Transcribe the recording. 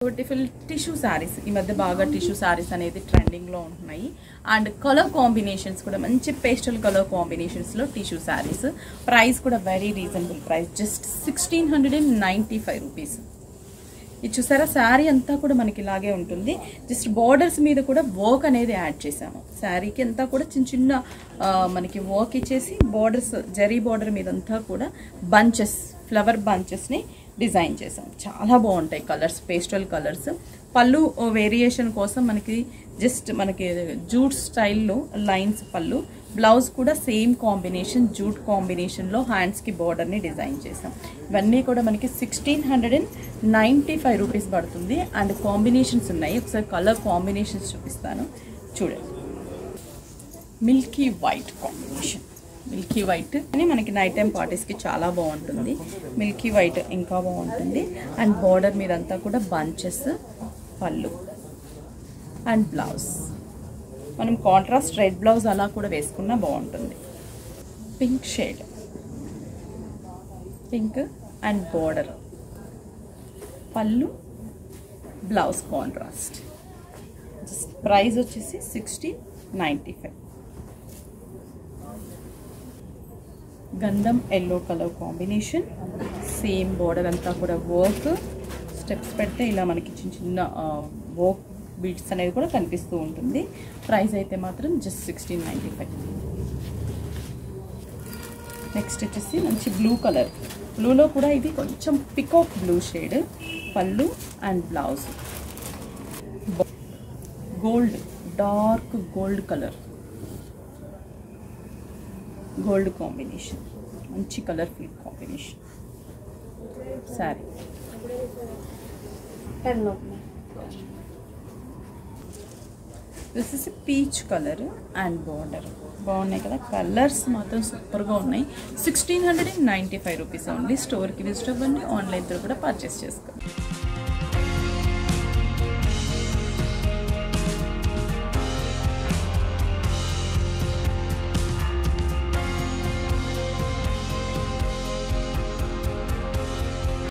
Beautiful tissue saris. ఈ మధ్య బాగా టిష్యూ శారీస్ అనేది ట్రెండింగ్లో ఉంటున్నాయి. అండ్ కలర్ కాంబినేషన్స్ కూడా మంచి పేస్టల్ కలర్ కాంబినేషన్స్లో టిష్యూ శారీస్. ప్రైస్ కూడా very reasonable price, just 1695 rupees. ఇది చూసారా, శారీ అంతా కూడా మనకి ఇలాగే ఉంటుంది. జస్ట్ బార్డర్స్ మీద కూడా వర్క్ అనేది యాడ్ చేసాము. శారీకి అంతా కూడా చిన్న చిన్న మనకి వర్క్ ఇచ్చేసి బార్డర్స్, జరీ బార్డర్ మీద అంతా కూడా బంచెస్, ఫ్లవర్ బంచెస్ని డిజైన్ చేసాం. చాలా బాగుంటాయి కలర్స్, పేస్టల్ కలర్స్. పళ్ళు వేరియేషన్ కోసం మనకి జస్ట్ మనకి జూట్ స్టైల్లో లైన్స్ పళ్ళు. బ్లౌజ్ కూడా సేమ్ కాంబినేషన్, జూట్ కాంబినేషన్లో హ్యాండ్స్కి బార్డర్ని డిజైన్ చేసాం. ఇవన్నీ కూడా మనకి 1695 రూపీస్ పడుతుంది. అండ్ కాంబినేషన్స్ ఉన్నాయి, ఒకసారి కలర్ కాంబినేషన్స్ చూపిస్తాను చూడండి. Milky white combination, Milky white అని మనకి నైట్ టైం పార్టీస్కి చాలా బాగుంటుంది. మిల్కీ వైట్ ఇంకా బాగుంటుంది. అండ్ బార్డర్ మీద అంతా కూడా బంచెస్, పళ్ళు అండ్ బ్లౌజ్. మనం కాంట్రాస్ట్ రెడ్ బ్లౌజ్ అలా కూడా వేసుకున్నా బాగుంటుంది. Pink shade, pink and border, పళ్ళు, బ్లౌజ్ కాంట్రాస్ట్. ప్రైస్ వచ్చేసి 1695. గంధం yellow colour combination, same border అంతా కూడా వర్క్. స్టెప్స్ పెడితే ఇలా మనకి చిన్న చిన్న వర్క్ బీడ్స్ అనేది కూడా కనిపిస్తూ ఉంటుంది. ప్రైస్ అయితే మాత్రం జస్ట్ 1695. నెక్స్ట్ వచ్చేసి మంచి బ్లూ కలర్, బ్లూలో కూడా ఇది కొంచెం పికాక్ బ్లూ షేడ్. పళ్ళు and blouse, gold, dark gold colour, gold combination, మంచి colourful combination sari. This is peach colour and border. బాగున్నాయి కదా, కలర్స్ మాత్రం సూపర్గా ఉన్నాయి. 1695 రూపీస్ ఓన్లీ. స్టోర్కి విజిట్ అవ్వండి, ఆన్లైన్తో కూడా పర్చేస్ చేసుకోండి.